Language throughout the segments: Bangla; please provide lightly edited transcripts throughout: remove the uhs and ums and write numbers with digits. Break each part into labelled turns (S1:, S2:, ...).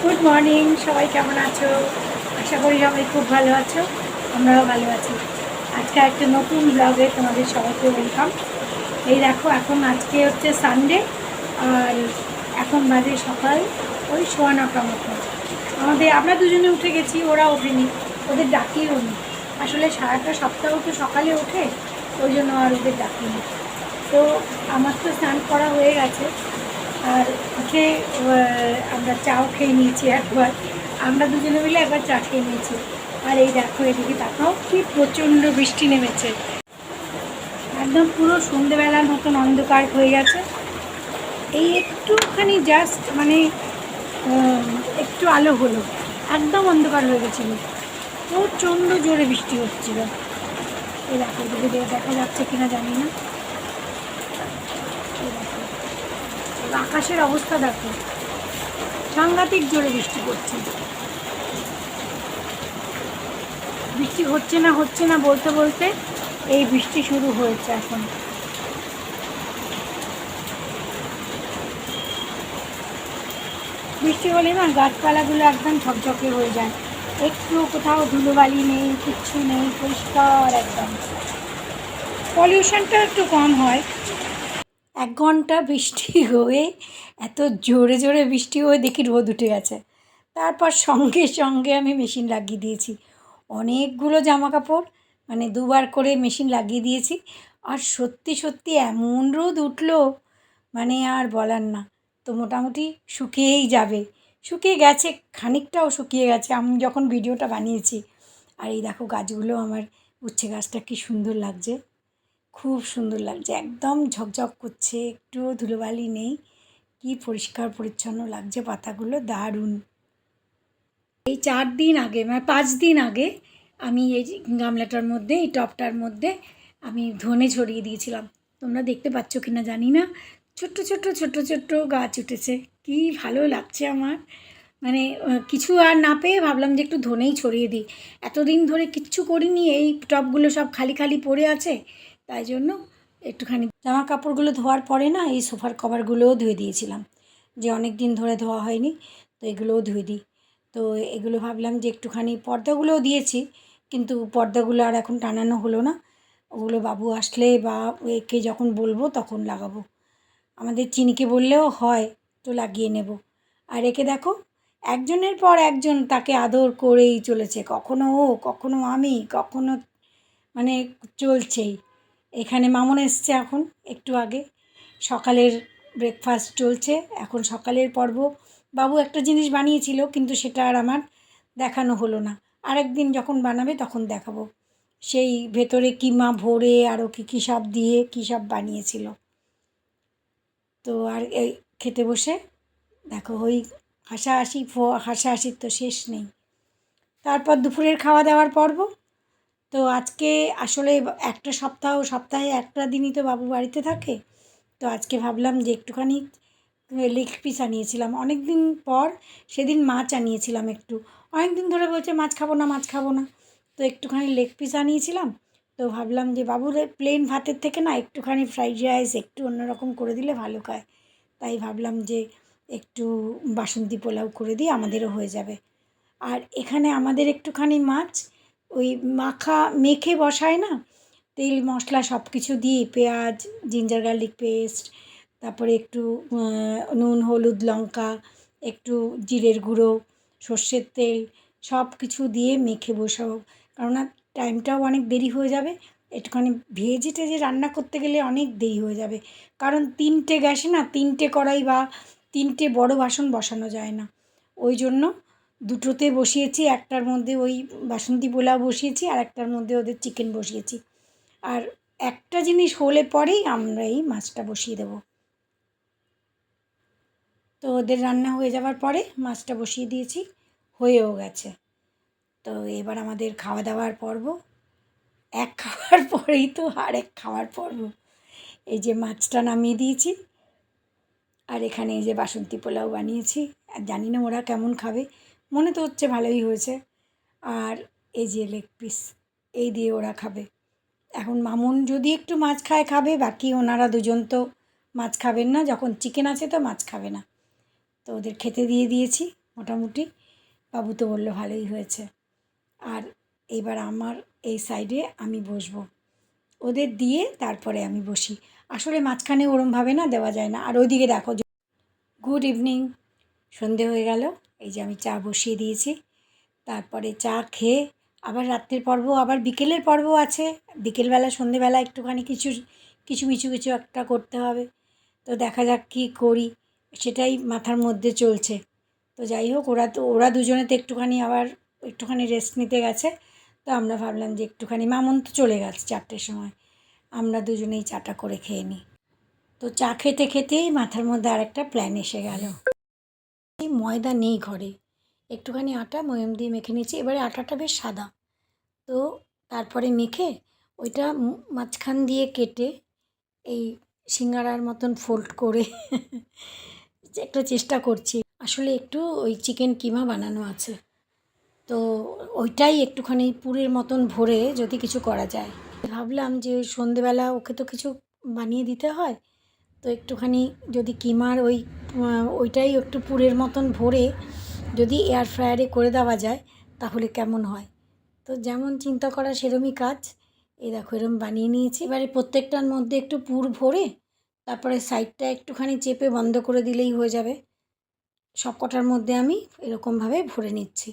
S1: গুড মর্নিং, সবাই কেমন আছো? আশা করি সবাই খুব ভালো আছো। আমরাও ভালো আছি। আজকে একটা নতুন ব্লগে তোমাদের সবাইকে ওয়েলকাম। এই দেখো, এখন আজকে হচ্ছে সানডে, আর এখন বাজে সকাল ওই 9:15 মতো। আমরা দুজনে উঠে গেছি, ওরা ওঠেনি, ওদের ডাকিও নি। আসলে সারাটা সপ্তাহ তো সকালে ওঠে, ওই জন্য আর ওদের ডাকিনি। তো আমার তো স্নান করা হয়ে গেছে, আর উঠে আমরা চাও খেয়ে নিয়েছি একবার। আমরা দুজনে মিলে একবার চা খেয়ে নিয়েছি। আর এই দেখো, এদিকে তাকাও, কি প্রচণ্ড বৃষ্টি নেমেছে। একদম পুরো সন্ধেবেলার মতন অন্ধকার হয়ে গেছে। এই একটুখানি জাস্ট মানে একটু আলো হলো, একদম অন্ধকার হয়ে গেছিলো। প্রচণ্ড জোরে বৃষ্টি হচ্ছিল। এই দেখো, এদিকে দেখা যাচ্ছে কিনা জানি না। এই দেখো, আকাশের অবস্থা দেখো, সাংঘাতিক জোরে বৃষ্টি পড়ছে। বৃষ্টি হচ্ছে না বলতে বলতে এই বৃষ্টি শুরু হয়েছে এখন। বৃষ্টি হলে না গাছপালাগুলো একদম ঝকঝকে হয়ে যায়, একটু কোথাও ধুলোবালি নেই, কিচ্ছু নেই, পরিষ্কার একদম। পলিউশনটা একটু কম হয়। 1 ঘন্টা বৃষ্টি হয়ে, এত জোরে জোরে বৃষ্টি হয়ে দেখি রোদ উঠে গেছে। তারপর সঙ্গে সঙ্গে আমি মেশিন লাগিয়ে দিয়েছি। অনেকগুলো জামা কাপড়, মানে দুবার করে মেশিন লাগিয়ে দিয়েছি। আর সত্যি সত্যি এমন রোদ উঠলো, মানে আর বলার না। তো মোটামুটি শুকিয়েই যাবে, শুকিয়ে গেছে, খানিকটাও শুকিয়ে গেছে আমি যখন ভিডিওটা বানিয়েছি। আর এই দেখো, গাছগুলো আমার উচ্ছে গাছটা কি সুন্দর লাগছে, খুব সুন্দর লাগছে, একদম ঝকঝক করছে, একটুও ধুলোবালি নেই, কি পরিষ্কার পরিচ্ছন্ন লাগছে পাতাগুলো, দারুণ। এই 4 দিন আগে, মানে 5 দিন আগে আমি এই গামলাটার মধ্যে, এই টবটার মধ্যে আমি ধনে ছড়িয়ে দিয়েছিলাম। তোমরা দেখতে পাচ্ছ কি না জানি না, ছোট্ট ছোট্ট ছোট্ট ছোট্ট গাছ উঠেছে, কি ভালো লাগছে আমার। মানে কিছু আর না পেয়ে ভাবলাম যে একটু ধনেই ছড়িয়ে দিই। এতদিন ধরে কিচ্ছু করিনি, এই টবগুলো সব খালি খালি পড়ে আছে, তাই জন্য একটুখানি জামা কাপড়গুলো ধোয়ার পরে না এই সোফার কভারগুলোও ধুয়ে দিয়েছিলাম, যে অনেক দিন ধরে ধোয়া হয়নি, তো এগুলোও ধুয়ে দিই। তো এগুলো ভাবলাম যে একটুখানি, পর্দাগুলোও দিয়েছি, কিন্তু পর্দাগুলো আর এখন টানানো হলো না। ওগুলো বাবু আসলে বা একে যখন বলবো তখন লাগাবো। আমাদের চিনিকে বললেও হয়, তো লাগিয়ে নেব। আর একে দেখো, একজনের পর একজন তাকে আদর করেই চলেছে, কখনো ও, কখনো আমি, কখনো মানে চলছেই। এখানে মামুন এসছে এখন একটু আগে, সকালের ব্রেকফাস্ট চলছে এখন, সকালের পর্ব। বাবু একটা জিনিস বানিয়েছিল, কিন্তু সেটা আর আমার দেখানো হলো না, আরেকদিন যখন বানাবে তখন দেখাবো। সেই ভেতরে কিমা ভরে আরও কী সব দিয়ে কী সব বানিয়েছিল। তো আর এই খেতে বসে দেখো, ওই হাসাহাসির তো শেষ নেই। তারপর দুপুরের খাওয়া দাওয়ার পর্ব। তো আজকে আসলে সপ্তাহে একটা দিনই তো বাবু বাড়িতে থাকে। তো আজকে ভাবলাম যে একটুখানি লেগ পিস আনিয়েছিলাম অনেক দিন পর, সেদিন মাছ আনিয়েছিলাম একটু, অনেক দিন ধরে বলছে মাছ খাবো না, মাছ খাবো না। তো একটুখানি লেগ পিস আনিয়েছিলাম। তো ভাবলাম যে বাবুর প্লেন ভাতের থেকে না একটুখানি ফ্রাইড রাইস একটু অন্যরকম করে দিলে ভালো খায়। তাই ভাবলাম যে একটু বাসন্তী পোলাও করে দিই, আমাদেরও হয়ে যাবে। আর এখানে আমাদের একটুখানি মাছ ওই মেখে বসায় না, তেল মশলা সব কিছু দিয়ে, পেঁয়াজ, জিঞ্জার গার্লিক পেস্ট, তারপরে একটু নুন, হলুদ, লঙ্কা, একটু জিরের গুঁড়ো, সর্ষের তেল, সব কিছু দিয়ে মেখে বসাবো। কেননা টাইমটাও অনেক দেরি হয়ে যাবে, একটুখানি ভেজে টেজে রান্না করতে গেলে অনেক দেরি হয়ে যাবে। কারণ 3টে গ্যাসে না, 3টে কড়াই বা 3টে বড় বাসন বসানো যায় না। ওই জন্য দুটোতে বসিয়েছি, একটার মধ্যে ওই বাসন্তী পোলাও বসিয়েছি, আর একটার মধ্যে ওদের চিকেন বসিয়েছি। আর একটা জিনিস হলে পরেই আমরা এই মাছটা বসিয়ে দেবো। তো ওদের রান্না হয়ে যাওয়ার পরে মাছটা বসিয়ে দিয়েছি, হয়েও গেছে। তো এবার আমাদের খাওয়া দাওয়ার পর্ব। এক খাওয়ার পরেই তো আরেক খাওয়ার পর্ব। এই যে মাছটা নামিয়ে দিয়েছি, আর এখানে এই যে বাসন্তী পোলাও বানিয়েছি। আর জানি না ওরা কেমন খাবে, মনে তো হচ্ছে ভালোই হয়েছে। আর এই যে লেগ পিস, এই দিয়ে ওরা খাবে। এখন মামুন যদি একটু মাছ খায় খাবে, বাকি ওনারা দুজন তো মাছ খাবেন না, যখন চিকেন আছে তো মাছ খাবে না। তো ওদের খেতে দিয়ে দিয়েছি মোটামুটি। বাবু তো বললো ভালোই হয়েছে। আর এবার আমার এই সাইডে আমি বসবো, ওদের দিয়ে তারপরে আমি বসি। আসলে মাঝখানে ওরমভাবে না দেওয়া যায় না। আর ওইদিকে দেখো, গুড ইভিনিং, সন্ধে হয়ে গেল। এই যে আমি চা বসিয়ে দিয়েছি। তারপরে চা খেয়ে আবার রাত্রের পর্ব, আবার বিকেলের পর্ব আছে। বিকেলবেলা সন্ধেবেলা একটুখানি কিছু একটা করতে হবে। তো দেখা যাক কী করি, সেটাই মাথার মধ্যে চলছে। তো যাই হোক, ওরা দুজনে তো একটুখানি রেস্ট নিতে গেছে। তো আমরা ভাবলাম যে একটুখানি, মামুন তো চলে গেছে 4টের সময়, আমরা দুজনেই চাটা করে খেয়ে নিই। তো চা খেতে খেতেই মাথার মধ্যে আরেকটা প্ল্যান এসে গেল। এই ময়দা নেই ঘরে, একটুখানি আটা ময়ম দিয়ে মেখে নিয়েছি। এবারে আটাটা বেশ সাদা। তো তারপরে মেখে ওইটা মাঝখান দিয়ে কেটে এই সিঙ্গারার মতন ফোল্ড করে একটা চেষ্টা করছি। আসলে একটু ওই চিকেন কিমা বানানো আছে, তো ওইটাই একটুখানি পুরের মতন ভরে যদি কিছু করা যায়। ভাবলাম যে সন্ধেবেলা ওকে তো কিছু বানিয়ে দিতে হয়, তো একটুখানি যদি কিমার ওইটাই একটু পুরের মতন ভরে যদি এয়ার ফ্রায়ারে করে দেওয়া যায় তাহলে কেমন হয়। তো যেমন চিন্তা করা সেরমই কাজ। এই দেখো এরম বানিয়ে নিয়েছি। এবারে প্রত্যেকটার মধ্যে একটু পুর ভরে তারপরে সাইডটা একটুখানি চেপে বন্ধ করে দিলেই হয়ে যাবে। সব কটার মধ্যে আমি এরকমভাবে ভরে নিচ্ছি।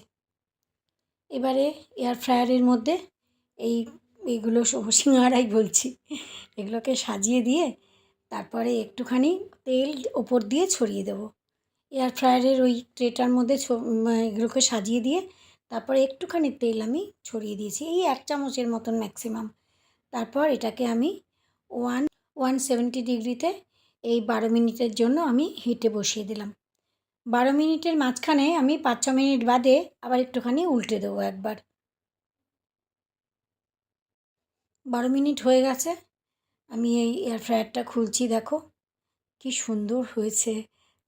S1: এবারে এয়ার ফ্রায়ারের মধ্যে এইগুলো সিঙ্গারাই বলছি, এগুলোকে সাজিয়ে দিয়ে তারপরে একটুখানি তেল ওপর দিয়ে ছড়িয়ে দেবো। এয়ার ফ্রায়ারের ওই ট্রেটার মধ্যে এগুলোকে সাজিয়ে দিয়ে তারপরে একটুখানি তেল আমি ছড়িয়ে দিয়েছি, এই 1 চামচের মতন ম্যাক্সিমাম। তারপর এটাকে আমি 170 ডিগ্রিতে এই 12 মিনিটের জন্য আমি হিটে বসিয়ে দিলাম। 12 মিনিটের মাঝখানে আমি 5-6 মিনিট বাদে আবার একটুখানি উল্টে দেবো একবার। 12 মিনিট হয়ে গেছে, আমি এই এয়ার ফ্রায়ারটা খুলছি। দেখো কি সুন্দর হয়েছে।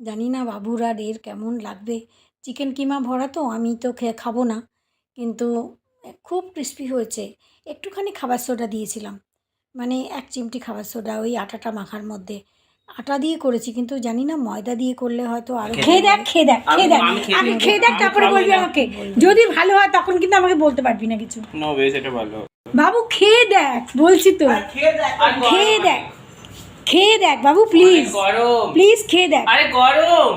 S1: জানি না বাবুর আর এর কেমন লাগবে। চিকেন কিমা ভরা তো, আমি তো খাবো না, কিন্তু খুব ক্রিস্পি হয়েছে। একটুখানি খাবার সোডা দিয়েছিলাম, মানে 1 চিমটি খাবার সোডা ওই আটাটা মাখার মধ্যে। আটা দিয়ে করেছি, কিন্তু জানি না ময়দা দিয়ে করলে হয়তো আরও। খেয়ে দেখ আগে খেয়ে দেখ, তারপরে বলবি আমাকে। যদি ভালো হয় তখন কিন্তু আমাকে বলতে পারবি না কিছু। বাবু খেয়ে দেখ বলছি তো, খেয়ে দেখ বাবু, প্লিজ প্লিজ খেয়ে দেখ।
S2: আরে গরম।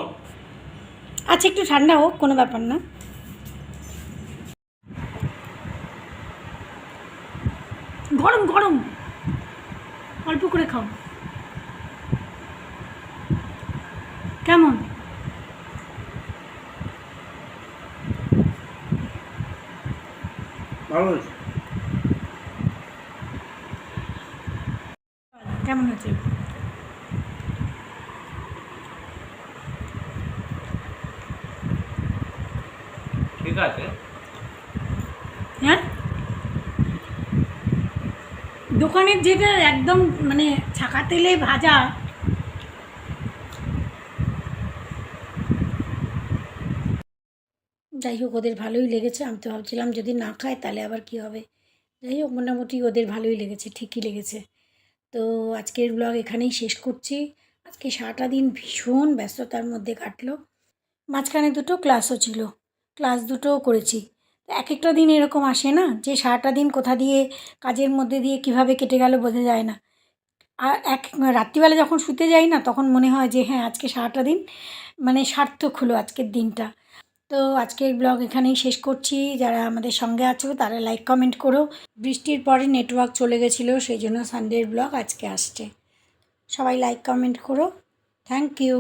S1: আচ্ছা একটু ঠান্ডা হোক, কোনো ব্যাপার না। গরম গরম, অল্প করে খাও। কেমন? কেমন আছে?
S2: ঠিক আছে।
S1: হ্যাঁ, দোকানের যেটা একদম মানে ছাকা তেলে ভাজা, যাই হোক ওদের ভালোই লেগেছে। আমি তো ভাবছিলাম যদি না খায় তাহলে আবার কি হবে। যাই হোক মোটামুটি ওদের ভালোই লেগেছে, ঠিকই লেগেছে। তো আজকের ব্লগ এখানেই শেষ করছি। আজকে সারাটা দিন ভীষণ ব্যস্ততার মধ্যে কাটলো। মাঝখানে দুটো ক্লাসও ছিল, ক্লাস দুটোও করেছি। এক একটা দিন এরকম আসে না যে সারাটা দিন কোথা দিয়ে কাজের মধ্যে দিয়ে কিভাবে কেটে গেল বোঝা যায় না। আর রাত্রিবেলা যখন শুতে যাই না, তখন মনে হয় যে হ্যাঁ আজকে সারাটা দিন মানে সার্থক হলো আজকের দিনটা। তো আজকের ব্লগ এখানেই শেষ করছি। যারা আমাদের সঙ্গে আছো তারা লাইক কমেন্ট করো। বৃষ্টির পরে নেটওয়ার্ক চলে গেছিলো, সেই জন্য সানডের ব্লগ আজকে আসছে। সবাই লাইক কমেন্ট করো। Thank you.